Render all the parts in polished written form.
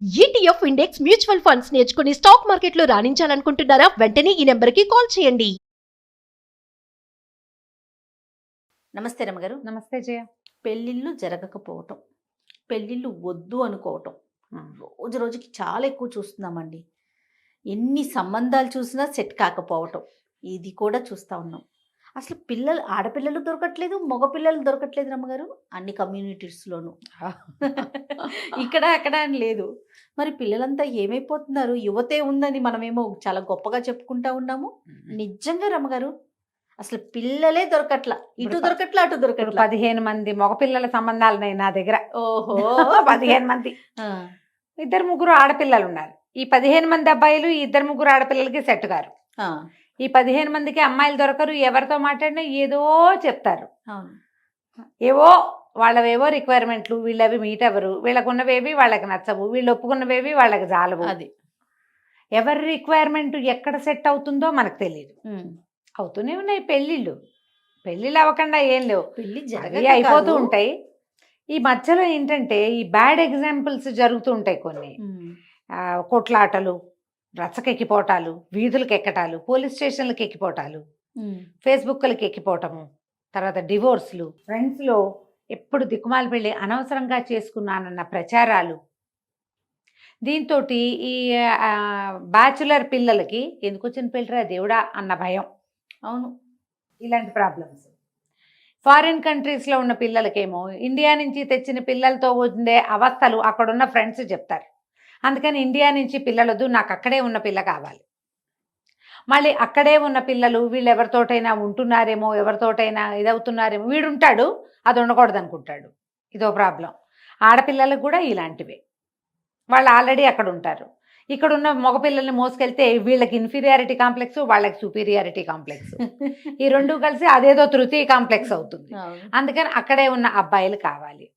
ETF index mutual funds నేర్చుకుని stock మార్కెట్లో రాణించాలనుకుంటున్నారా? వెంటనే ఈ నెంబర్కి కాల్ చేయండి. నమస్తే రమగారు. నమస్తే జయ. పెళ్ళిళ్ళు జరగకపోవటం, పెళ్ళిళ్ళు వద్దు అనుకోవటం రోజు రోజుకి చాలా ఎక్కువ చూస్తున్నామండి. ఎన్ని సంబంధాలు చూసినా సెట్ కాకపోవటం ఇది కూడా చూస్తూ ఉన్నాం. అసలు ఆడపిల్లలు దొరకట్లేదు, మగపిల్లలు దొరకట్లేదు రమ్మగారు, అన్ని కమ్యూనిటీస్లోనూ. ఇక్కడ అక్కడ అని లేదు. మరి పిల్లలంతా ఏమైపోతున్నారు? యువతే ఉందని మనమేమో చాలా గొప్పగా చెప్పుకుంటా ఉన్నాము. నిజంగా రమ్మగారు అసలు పిల్లలే దొరకట్లా, ఇటు దొరకట్లా అటు దొరకట్లా. 15 మంది మగపిల్లల సంబంధాలున్నాయి నా దగ్గర. ఓహో 15 మంది, 2-3 ఆడపిల్లలు ఉన్నారు. ఈ 15 మంది అబ్బాయిలు ఈ 2-3 ఆడపిల్లలకి సెట్ గారు. ఈ 15 మందికి అమ్మాయిలు దొరకరు. ఎవరితో మాట్లాడినా ఏదో చెప్తారు. ఏవో వాళ్ళవేవో రిక్వైర్మెంట్లు, వీళ్ళవి మీట్ అవ్వరు, వీళ్ళకున్నవేవి వాళ్ళకి నచ్చవు, వీళ్ళు ఒప్పుకున్నవేవి వాళ్ళకి జాలవు. అది ఎవరి రిక్వైర్మెంట్ ఎక్కడ సెట్ అవుతుందో మనకు తెలియదు. అవుతూనే ఉన్నాయి పెళ్ళిళ్ళు అవ్వకుండా ఏం లేవు, పెళ్లి అయిపోతూ ఉంటాయి. ఈ మధ్యలో ఏంటంటే ఈ బ్యాడ్ ఎగ్జాంపుల్స్ జరుగుతూ ఉంటాయి. కొన్ని కొట్లాటలు, రచ్చకెక్కిపోవటాలు, వీధులకు ఎక్కటాలు, పోలీస్ స్టేషన్లకు ఎక్కిపోవటాలు, ఫేస్బుక్లకు ఎక్కిపోవటము, తర్వాత డివోర్స్లు, ఫ్రెండ్స్లో ఎప్పుడు దిక్కుమాల పెళ్ళి అనవసరంగా చేసుకున్నానన్న ప్రచారాలు. దీంతో ఈ బ్యాచులర్ పిల్లలకి ఎందుకు వచ్చిన పెళ్ళిరా దేవుడా అన్న భయం. అవును, ఇలాంటి ప్రాబ్లమ్స్. ఫారిన్ కంట్రీస్లో ఉన్న పిల్లలకేమో ఇండియా నుంచి తెచ్చిన పిల్లలతో ఉండే అవస్థలు అక్కడున్న ఫ్రెండ్స్ చెప్తారు. అందుకని ఇండియా నుంచి పిల్లలొద్దు, నాకు అక్కడే ఉన్న పిల్ల కావాలి. మళ్ళీ అక్కడే ఉన్న పిల్లలు వీళ్ళు ఎవరితోటైనా ఉంటున్నారేమో, ఎవరితోటైనా ఇదవుతున్నారేమో, వీడుంటాడు అది ఉండకూడదు అనుకుంటాడు. ఇదో ప్రాబ్లం. ఆడపిల్లలకు కూడా ఇలాంటివే. వాళ్ళు ఆల్రెడీ అక్కడ ఉంటారు. ఇక్కడున్న మగపిల్లల్ని మోసుకెళ్తే వీళ్ళకి ఇన్ఫీరియారిటీ కాంప్లెక్స్, వాళ్ళకి సుపీరియారిటీ కాంప్లెక్స్, ఈ రెండు కలిసి అదేదో తృతీయ కాంప్లెక్స్ అవుతుంది. అందుకని అక్కడే ఉన్న అబ్బాయిలు కావాలి.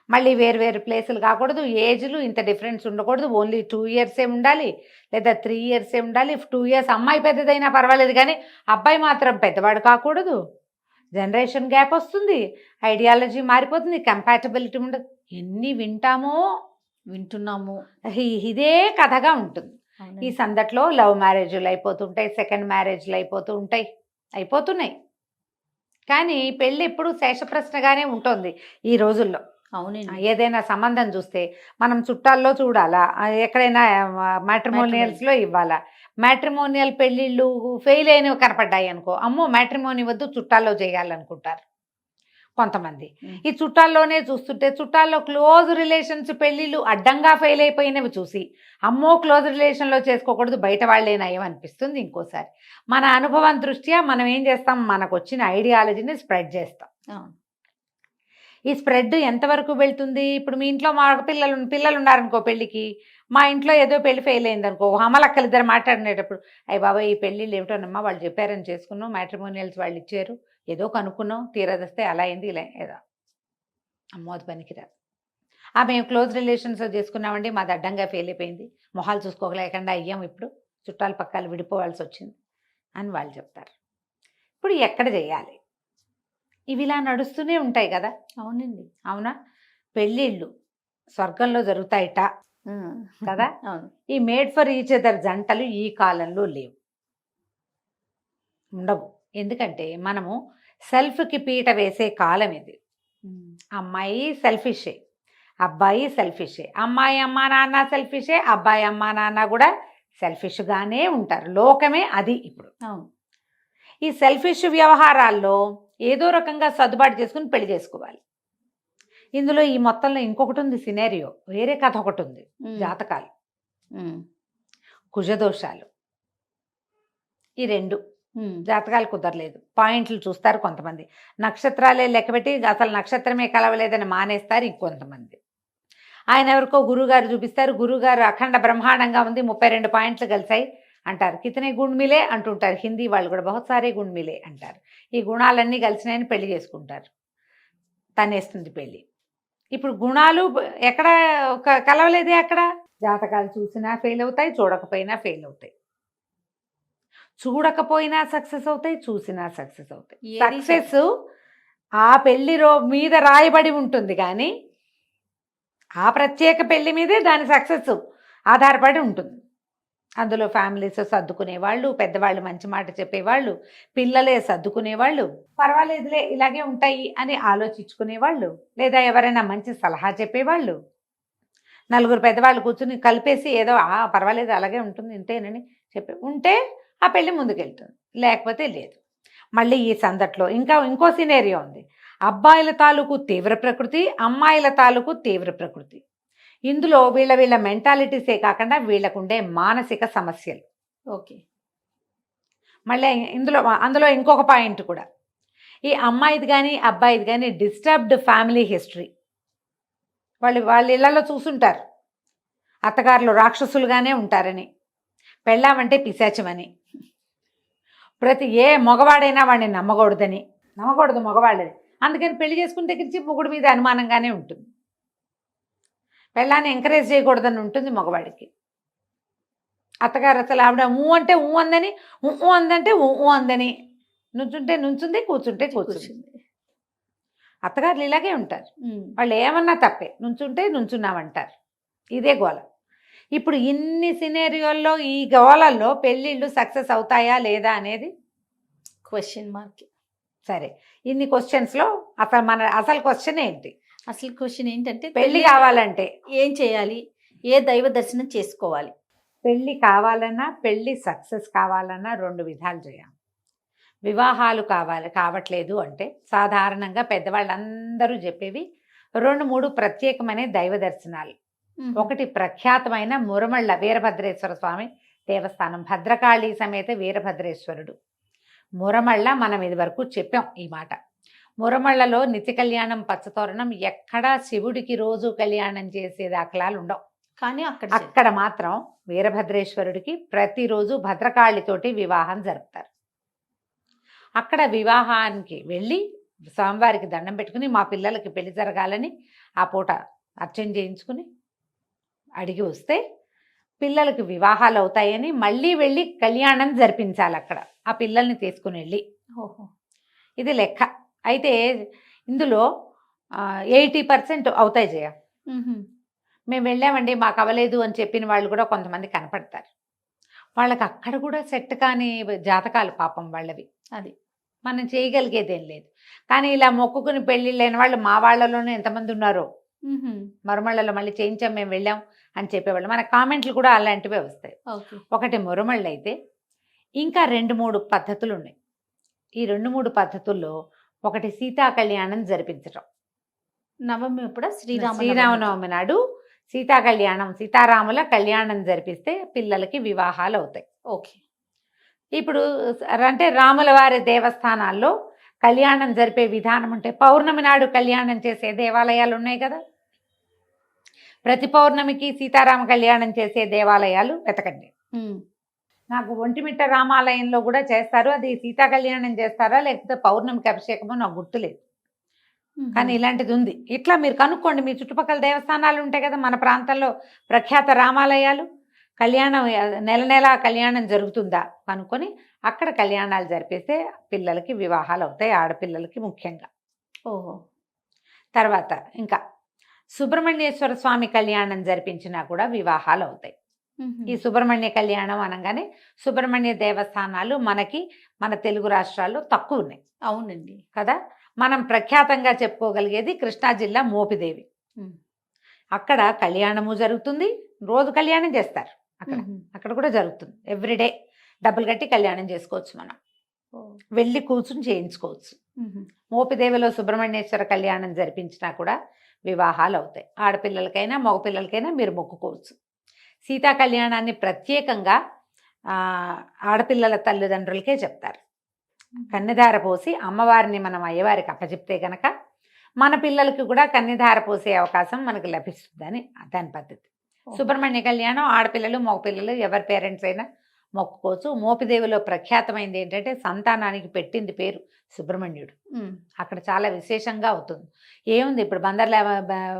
మళ్ళీ వేరు ప్లేసులు కాకూడదు, ఏజ్లు ఇంత డిఫరెన్స్ ఉండకూడదు, ఓన్లీ 2 years ఉండాలి, లేదా 3 years ఉండాలి. 2 years అమ్మాయి పెద్దదైనా పర్వాలేదు, కానీ అబ్బాయి మాత్రం పెద్దవాడు కాకూడదు. జనరేషన్ గ్యాప్ వస్తుంది, ఐడియాలజీ మారిపోతుంది, కంపాటబిలిటీ ఉండదు. ఎన్ని వింటున్నాము, ఇదే కథగా ఉంటుంది. ఈ సందట్లో లవ్ మ్యారేజ్లు అయిపోతుంటాయి, సెకండ్ మ్యారేజ్లు అయిపోతున్నాయి. కానీ పెళ్ళి ఎప్పుడు శేషప్రశ్నగానే ఉంటుంది ఈ రోజుల్లో. అవునండి. ఏదైనా సంబంధం చూస్తే మనం చుట్టాల్లో చూడాలా, ఎక్కడైనా మ్యాట్రిమోనియల్స్లో ఇవ్వాలా. మ్యాట్రిమోనియల్ పెళ్ళిళ్ళు ఫెయిల్ అయినవి కనపడ్డాయి అనుకో, అమ్మో మ్యాట్రిమోని వద్దు చుట్టాల్లో చేయాలనుకుంటారు కొంతమంది. ఈ చుట్టాల్లోనే చూస్తుంటే చుట్టాల్లో క్లోజ్ రిలేషన్స్ పెళ్ళిళ్ళు అడ్డంగా ఫెయిల్ అయిపోయినవి చూసి అమ్మో క్లోజ్ రిలేషన్లో చేసుకోకూడదు, బయట వాళ్ళే నయం అనిపిస్తుంది. ఇంకోసారి మన అనుభవం దృష్ట్యా మనం ఏం చేస్తాం, మనకు వచ్చిన ఐడియాలజీని స్ప్రెడ్ చేస్తాం. ఈ స్ప్రెడ్ ఎంతవరకు వెళ్తుంది? ఇప్పుడు మీ ఇంట్లో మా పిల్లలు ఉన్నారనుకో పెళ్ళికి, మా ఇంట్లో ఏదో పెళ్లి ఫెయిల్ అయిందనుకో, అమ్మలక్కలు ఇద్దరు మాట్లాడినేటప్పుడు, అయ్య బాబా ఈ పెళ్ళిళ్ళు ఏమిటోనమ్మా, వాళ్ళు చెప్పారని చేసుకున్నాం, మ్యాట్రిమోనియల్స్ వాళ్ళు ఇచ్చారు, ఏదో కనుక్కున్నాం, తీరదస్తే అలా అయింది ఇలా ఏదో, అమ్మో అది పనికిరాదు. మేము క్లోజ్ రిలేషన్స్ చేసుకున్నామండి, మాది అడ్డంగా ఫెయిల్ అయిపోయింది, మొహాలు చూసుకోలేకుండా అయ్యాం, ఇప్పుడు చుట్టాల పక్కలు విడిపోవాల్సి వచ్చింది అని వాళ్ళు చెప్తారు. ఇప్పుడు ఎక్కడ చేయాలి? ఇవి ఇలా నడుస్తూనే ఉంటాయి కదా. అవునండి. అవునా? పెళ్ళిళ్ళు స్వర్గంలో జరుగుతాయిట కదా. ఈ మేడ్ ఫర్ ఈచ్ అదర్ జంటలు ఈ కాలంలో లేవు, ఉండవు. ఎందుకంటే మనము సెల్ఫ్కి పీట వేసే కాలం ఇది. అమ్మాయి సెల్ఫిషే, అబ్బాయి సెల్ఫిషే, అమ్మాయి అమ్మా నాన్న సెల్ఫిషే, అబ్బాయి అమ్మా నాన్న కూడా సెల్ఫిష్గానే ఉంటారు. లోకమే అది ఇప్పుడు. ఈ సెల్ఫిష్ వ్యవహారాల్లో ఏదో రకంగా సర్దుబాటు చేసుకుని పెళ్లి చేసుకోవాలి. ఇందులో ఈ మొత్తంలో ఇంకొకటి ఉంది సినేరియో, వేరే కథ ఒకటి ఉంది. జాతకాలు, కుజదోషాలు, ఈ 2 జాతకాలు కుదరలేదు, పాయింట్లు చూస్తారు కొంతమంది, నక్షత్రాలే లెక్కబెట్టి అసలు నక్షత్రమే కలవలేదని మానేస్తారు ఇంకొంతమంది. ఆయన ఎవరికో గురువుగారు చూపిస్తారు, గురువుగారు అఖండ బ్రహ్మాండంగా ఉంది, 32 పాయింట్లు కలిసాయి అంటారు, కితనే గుణ్మిలే అంటుంటారు. హిందీ వాళ్ళు కూడా బహుత్ సారే గుణ్మిలే అంటారు. ఈ గుణాలన్నీ కలిసినాయని పెళ్లి చేసుకుంటారు, తనేస్తుంది పెళ్ళి. ఇప్పుడు గుణాలు ఎక్కడ కలవలేదే, అక్కడ జాతకాలు చూసినా ఫెయిల్ అవుతాయి, చూడకపోయినా ఫెయిల్ అవుతాయి. చూడకపోయినా సక్సెస్ అవుతాయి, చూసినా సక్సెస్ అవుతాయి. సక్సెస్ ఆ పెళ్లి మీద రాయబడి ఉంటుంది, కానీ ఆ ప్రత్యేక పెళ్లి మీదే దాని సక్సెస్ ఆధారపడి ఉంటుంది. అందులో ఫ్యామిలీస్ సర్దుకునేవాళ్ళు, పెద్దవాళ్ళు మంచి మాట చెప్పేవాళ్ళు, పిల్లలే సర్దుకునేవాళ్ళు, పర్వాలేదులే ఇలాగే ఉంటాయి అని ఆలోచించుకునేవాళ్ళు, లేదా ఎవరైనా మంచి సలహా చెప్పేవాళ్ళు, నలుగురు పెద్దవాళ్ళు కూర్చుని కలిపేసి ఏదో పర్వాలేదు అలాగే ఉంటుంది ఇంతేనని చెప్పి ఉంటే ఆ పెళ్లి ముందుకెళ్తుంది, లేకపోతే లేదు. మళ్ళీ ఈ సందట్లో ఇంకో సినేరియో ఉంది. అబ్బాయిల తాలూకు తీవ్ర ప్రకృతి, అమ్మాయిల తాలూకు తీవ్ర ప్రకృతి. ఇందులో వీళ్ళ మెంటాలిటీసే కాకుండా వీళ్ళకుండే మానసిక సమస్యలు. ఓకే. మళ్ళీ అందులో ఇంకొక పాయింట్ కూడా, ఈ అమ్మాయిది కానీ అబ్బాయిది కానీ డిస్టర్బ్డ్ ఫ్యామిలీ హిస్టరీ. వాళ్ళ ఇళ్లలో చూసుంటారు అత్తగారులు రాక్షసులుగానే ఉంటారని, పెళ్ళామంటే పిశాచమని, ఏ మగవాడైనా వాడిని నమ్మకూడదు మగవాళ్ళని. అందుకని పెళ్లి చేసుకుని దగ్గర నుంచి మొగుడు మీద అనుమానంగానే ఉంటుంది. పెళ్ళాన్ని ఎంకరేజ్ చేయకూడదని ఉంటుంది మగవాడికి. అత్తగారు అసలు ఆవిడ అంటే అందని, అందంటే అందని, నుంచుంటే నుంచుంది, కూర్చుంటే కూర్చుంది. అత్తగారులు ఇలాగే ఉంటారు. వాళ్ళు ఏమన్నా తప్పే, నుంచుంటే నుంచున్నామంటారు. ఇదే గోల. ఇప్పుడు ఇన్ని సినేరియోల్లో ఈ గోలల్లో పెళ్ళిళ్ళు సక్సెస్ అవుతాయా లేదా అనేది క్వశ్చన్ మార్క్. సరే, ఇన్ని క్వశ్చన్స్లో అసలు క్వశ్చన్ ఏంటి? అసలు క్వశ్చన్ ఏంటంటే పెళ్లి కావాలంటే ఏం చేయాలి, ఏ దైవ దర్శనం చేసుకోవాలి? పెళ్ళి కావాలన్నా, పెళ్ళి సక్సెస్ కావాలన్నా 2 విధాలు చేయాలి. వివాహాలు కావట్లేదు అంటే సాధారణంగా పెద్దవాళ్ళందరూ చెప్పేవి 2-3 ప్రత్యేకమైన దైవ దర్శనాలు. ఒకటి ప్రఖ్యాతమైన మురమళ్ళ వీరభద్రేశ్వర స్వామి దేవస్థానం, భద్రకాళి సమేత వీరభద్రేశ్వరుడు. మురమళ్ళ మనం ఇది వరకు చెప్పాం ఈ మాట. మురమళ్ళలో నిత్య కళ్యాణం, పచ్చతోరణం, ఎక్కడా శివుడికి రోజు కళ్యాణం చేసే దాఖలాలు ఉండవు. కానీ అక్కడ మాత్రం వీరభద్రేశ్వరుడికి ప్రతిరోజు భద్రకాళితోటి వివాహం జరుపుతారు. అక్కడ వివాహానికి వెళ్ళి స్వామివారికి దండం పెట్టుకుని మా పిల్లలకి పెళ్లి జరగాలని ఆ పూట అర్చన చేయించుకుని అడిగి వస్తే పిల్లలకి వివాహాలు అవుతాయని మళ్ళీ వెళ్ళి కళ్యాణం జరిపించాలి అక్కడ ఆ పిల్లల్ని తీసుకుని వెళ్ళి. ఓహో, ఇది లెక్క. అయితే ఇందులో 80% అవుతాయి జయ. మేము వెళ్ళామండి మాకు అవ్వలేదు అని చెప్పిన వాళ్ళు కూడా కొంతమంది కనపడతారు. వాళ్ళకి అక్కడ కూడా సెట్ కాని జాతకాలు పాపం వాళ్ళవి. అది మనం చేయగలిగేదేం లేదు. కానీ ఇలా మొక్కుకుని పెళ్ళి లేని వాళ్ళు మా వాళ్ళలోనే ఎంతమంది ఉన్నారో. మరుమళ్ళలో మళ్ళీ చేయించాం మేము వెళ్ళాం అని చెప్పేవాళ్ళు. మన కామెంట్లు కూడా అలాంటివే వస్తాయి. ఒకటి మురమళ్ళు అయితే ఇంకా 2-3 పద్ధతులు ఉన్నాయి. ఈ 2-3 పద్ధతుల్లో ఒకటి సీతా కళ్యాణం జరిపించటం. నవమి ఇప్పుడు శ్రీరామనవమి నాడు సీతా కళ్యాణం, సీతారాముల కళ్యాణం జరిపిస్తే పిల్లలకి వివాహాలు అవుతాయి. ఓకే. ఇప్పుడు అంటే రాముల వారి దేవస్థానాల్లో కళ్యాణం జరిపే విధానం ఉంటే పౌర్ణమి నాడు కళ్యాణం చేసే దేవాలయాలు ఉన్నాయి కదా. ప్రతి పౌర్ణమికి సీతారామ కళ్యాణం చేసే దేవాలయాలు వెతకండి. నాకు ఒంటిమిట్ట రామాలయంలో కూడా చేస్తారు. అది సీతా కళ్యాణం చేస్తారా లేకపోతే పౌర్ణమికి అభిషేకమో నాకు గుర్తులేదు, కానీ ఇలాంటిది ఉంది. ఇట్లా మీరు కనుక్కోండి. మీ చుట్టుపక్కల దేవస్థానాలు ఉంటాయి కదా, మన ప్రాంతంలో ప్రఖ్యాత రామాలయాలు. కళ్యాణం నెల కళ్యాణం జరుగుతుందా కనుక్కొని అక్కడ కళ్యాణాలు జరిపిస్తే పిల్లలకి వివాహాలు అవుతాయి, ఆడపిల్లలకి ముఖ్యంగా. ఓహో. తర్వాత ఇంకా సుబ్రహ్మణ్యేశ్వర స్వామి కళ్యాణం జరిపించినా కూడా వివాహాలు అవుతాయి. ఈ సుబ్రహ్మణ్య కళ్యాణం అనగానే సుబ్రహ్మణ్య దేవస్థానాలు మన తెలుగు రాష్ట్రాల్లో తక్కువ ఉన్నాయి. అవునండి కదా. మనం ప్రఖ్యాతంగా చెప్పుకోగలిగేది కృష్ణా జిల్లా మోపిదేవి. అక్కడ కళ్యాణము జరుగుతుంది, రోజు కళ్యాణం చేస్తారు అక్కడ కూడా జరుగుతుంది. ఎవ్రీడే డబ్బులు కట్టి కళ్యాణం చేసుకోవచ్చు, మనం వెళ్ళి కూర్చుని చేయించుకోవచ్చు. మోపిదేవిలో సుబ్రహ్మణ్యేశ్వర కళ్యాణం జరిపించినా కూడా వివాహాలు అవుతాయి. ఆడపిల్లలకైనా మగపిల్లలకైనా మీరు మొక్కుకోవచ్చు. సీతా కళ్యాణాన్ని ప్రత్యేకంగా ఆడపిల్లల తల్లిదండ్రులకే చెప్తారు. కన్యధార పోసి అమ్మవారిని మనం అయ్యవారికి అప్పచెప్తే గనక మన పిల్లలకి కూడా కన్యధార పోసే అవకాశం మనకు లభిస్తుందని దాని పద్ధతి. సుబ్రహ్మణ్య కళ్యాణం ఆడపిల్లలు మగపిల్లలు ఎవరి పేరెంట్స్ అయినా మొక్కుకోవచ్చు. మోపిదేవిలో ప్రఖ్యాతమైంది ఏంటంటే సంతానానికి పెట్టింది పేరు సుబ్రహ్మణ్యుడు. అక్కడ చాలా విశేషంగా అవుతుంది. ఏముంది, ఇప్పుడు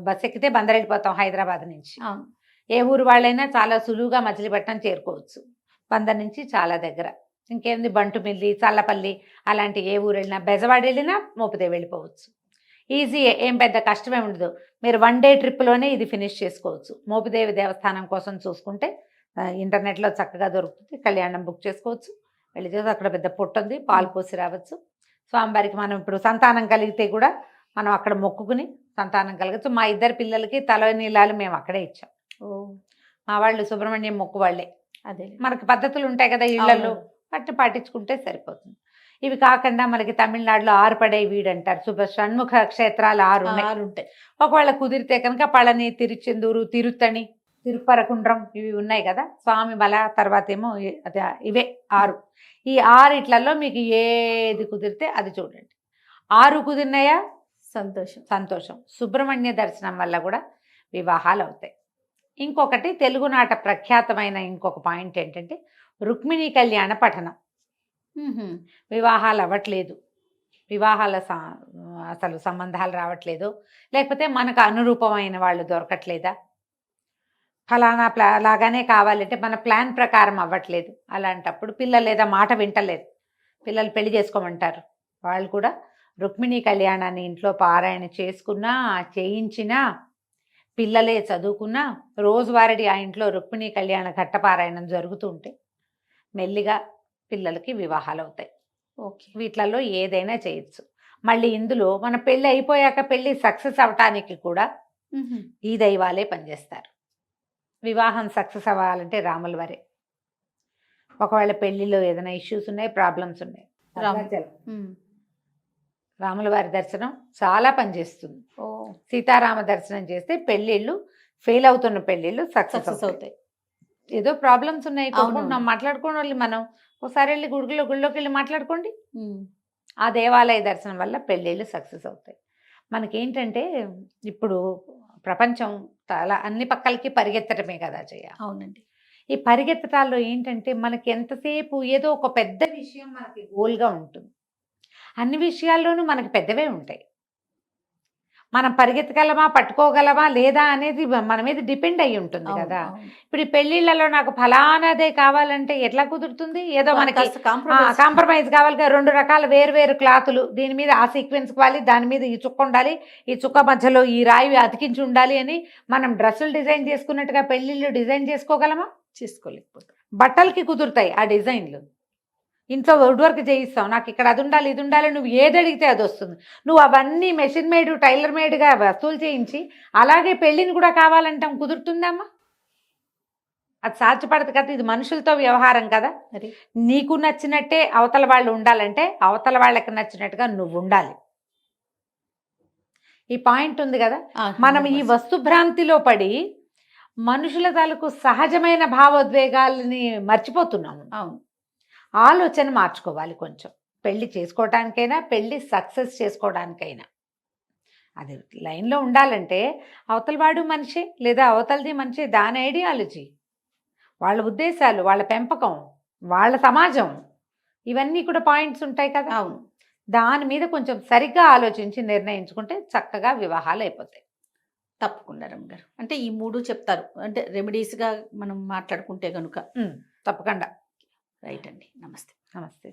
బస్ ఎక్కితే బందర్ వెళ్ళిపోతాం హైదరాబాద్ నుంచి. ఏ ఊరు వాళ్ళైనా చాలా సులువుగా మచిలీపట్నం చేరుకోవచ్చు. బందర్ నుంచి చాలా దగ్గర. ఇంకేముంది, బంటుమిల్లి, చల్లపల్లి అలాంటి ఏ ఊరు వెళ్ళినా, బెజవాడ వెళ్ళినా మోపిదేవి వెళ్ళిపోవచ్చు. ఈజీ, ఏం పెద్ద కష్టమే ఉండదు. మీరు 1 డే ట్రిప్లోనే ఇది ఫినిష్ చేసుకోవచ్చు. మోపిదేవి దేవస్థానం కోసం చూసుకుంటే ఇంటర్నెట్లో చక్కగా దొరుకుతుంది. కళ్యాణం బుక్ చేసుకోవచ్చు. వెళ్ళి చేసి అక్కడ పెద్ద పొట్టు ఉంది, పాలు పోసి రావచ్చు. స్వామివారికి మనం ఇప్పుడు సంతానం కలిగితే కూడా మనం అక్కడ మొక్కుకుని సంతానం కలగచ్చు. మా 2 పిల్లలకి తలనీలాలు మేము అక్కడే ఇచ్చాం. మా వాళ్ళు సుబ్రహ్మణ్యం మొక్కు వాళ్ళే. అదే మనకి పద్ధతులు ఉంటాయి కదా ఇళ్లలో, వాటిని పాటించుకుంటే సరిపోతుంది. ఇవి కాకుండా మనకి తమిళనాడులో ఆరుపడే వీడు అంటారు. షణ్ముఖ క్షేత్రాలు 6 ఉంటాయి. ఒకవేళ కుదిరితే కనుక పళని, తిరుచెందూరు, తిరుత్తణి, తిరుపరకుండ్రం ఇవి ఉన్నాయి కదా స్వామి బల. తర్వాత ఏమో ఇవే 6. ఈ 6 మీకు ఏది కుదిరితే అది చూడండి. 6 కుదిరినాయా సంతోషం. సుబ్రహ్మణ్య దర్శనం వల్ల కూడా వివాహాలు అవుతాయి. ఇంకొకటి తెలుగునాట ప్రఖ్యాతమైన ఇంకొక పాయింట్ ఏంటంటే రుక్మిణీ కళ్యాణ పఠనం. వివాహాలు అవ్వట్లేదు, వివాహాల అసలు సంబంధాలు రావట్లేదు, లేకపోతే మనకు అనురూపమైన వాళ్ళు దొరకట్లేదా, ఫలానా లాగానే కావాలంటే మన ప్లాన్ ప్రకారం అవ్వట్లేదు, అలాంటప్పుడు పిల్లలు లేదా మాట వింటలేదు, పిల్లలు పెళ్లి చేసుకోమంటారు, వాళ్ళు కూడా రుక్మిణీ కళ్యాణాన్ని ఇంట్లో పారాయణ చేసుకున్నా చేయించినా పిల్లలే చదువుకున్నా రోజువారీ ఆ ఇంట్లో రుక్మిణీ కళ్యాణ ఘట్టపారాయణం జరుగుతూ ఉంటే మెల్లిగా పిల్లలకి వివాహాలు అవుతాయి. వీటిలలో ఏదైనా చేయొచ్చు. మళ్ళీ ఇందులో మన పెళ్ళి అయిపోయాక పెళ్ళి సక్సెస్ అవటానికి కూడా ఈ దైవాలే పనిచేస్తారు. వివాహం సక్సెస్ అవ్వాలంటే రాముల వారే. ఒకవేళ పెళ్లిలో ఏదైనా ఇష్యూస్ ఉన్నాయి, ప్రాబ్లమ్స్ ఉన్నాయి, రాముల వారి దర్శనం చాలా పనిచేస్తుంది. సీతారామ దర్శనం చేస్తే పెళ్ళిళ్ళు ఫెయిల్ అవుతున్న పెళ్ళిళ్ళు సక్సెస్ అవుతాయి. ఏదో ప్రాబ్లమ్స్ ఉన్నాయి మాట్లాడుకోవడం వల్ల మనం ఒకసారి వెళ్ళి గుడిలోకి వెళ్ళి మాట్లాడుకోండి. ఆ దేవాలయ దర్శనం వల్ల పెళ్ళిళ్ళు సక్సెస్ అవుతాయి. మనకేంటంటే ఇప్పుడు ప్రపంచం చాలా అన్ని పక్కలకి పరిగెత్తడమే కదా చేయాలి. అవునండి. ఈ పరిగెత్తటాల్లో ఏంటంటే మనకి ఎంతసేపు ఏదో ఒక పెద్ద విషయం మనకి గోల్గా ఉంటుంది. అన్ని విషయాల్లోనూ మనకి పెద్దవే ఉంటాయి. మనం పరిగెత్తగలమా, పట్టుకోగలమా లేదా అనేది మన మీద డిపెండ్ అయ్యి ఉంటుంది కదా. ఇప్పుడు ఈ పెళ్లిళ్లలో నాకు ఫలానాదే కావాలంటే ఎట్లా కుదురుతుంది? ఏదో మనకి కాంప్రమైజ్ కావాలి. 2 రకాల వేరు క్లాతులు, దీని మీద ఆ సీక్వెన్స్ కావాలి, దాని మీద ఈ చుక్క ఉండాలి, ఈ చుక్క మధ్యలో ఈ రాయి అతికించి ఉండాలి అని మనం డ్రెస్సులు డిజైన్ చేసుకున్నట్టుగా పెళ్లిళ్ళు డిజైన్ చేసుకోగలమా? చేసుకోలేకపోతే. బట్టలకి కుదురుతాయి ఆ డిజైన్లు. ఇంట్లో వుడ్ వర్క్ చేయిస్తావు, నాకు ఇక్కడ అది ఉండాలి ఇది ఉండాలి, నువ్వు ఏది అడిగితే అది వస్తుంది. నువ్వు అవన్నీ మెషిన్ మేడ్ టైలర్ మేడ్గా వస్తువులు చేయించి అలాగే పెళ్ళిని కూడా కావాలంటాం, కుదురుతుందమ్మా? అది సాధ్యపడదు కదా. ఇది మనుషులతో వ్యవహారం కదా. నీకు నచ్చినట్టే అవతల వాళ్ళు ఉండాలంటే అవతల వాళ్ళకి నచ్చినట్టుగా నువ్వు ఉండాలి. ఈ పాయింట్ ఉంది కదా. మనం ఈ వస్తుభ్రాంతిలో పడి మనుషుల తాలూకు సహజమైన భావోద్వేగాలని మర్చిపోతున్నాము. అవును, ఆలోచన మార్చుకోవాలి కొంచెం. పెళ్ళి చేసుకోవడానికైనా పెళ్ళి సక్సెస్ చేసుకోవడానికైనా అది లైన్లో ఉండాలంటే అవతల వాడు మనిషి లేదా అవతలది మనిషి, దాని ఐడియాలజీ, వాళ్ళ ఉద్దేశాలు, వాళ్ళ పెంపకం, వాళ్ళ సమాజం, ఇవన్నీ కూడా పాయింట్స్ ఉంటాయి కదా. అవును, దాని మీద కొంచెం సరిగ్గా ఆలోచించి నిర్ణయించుకుంటే చక్కగా వివాహాలు అయిపోతాయి. తప్పకుండా రమ్మగారు. అంటే ఈ 3 చెప్తారు, అంటే రెమెడీస్గా మనం మాట్లాడుకుంటే కనుక తప్పకుండా. రైట్ అండి. నమస్తే. నమస్తే.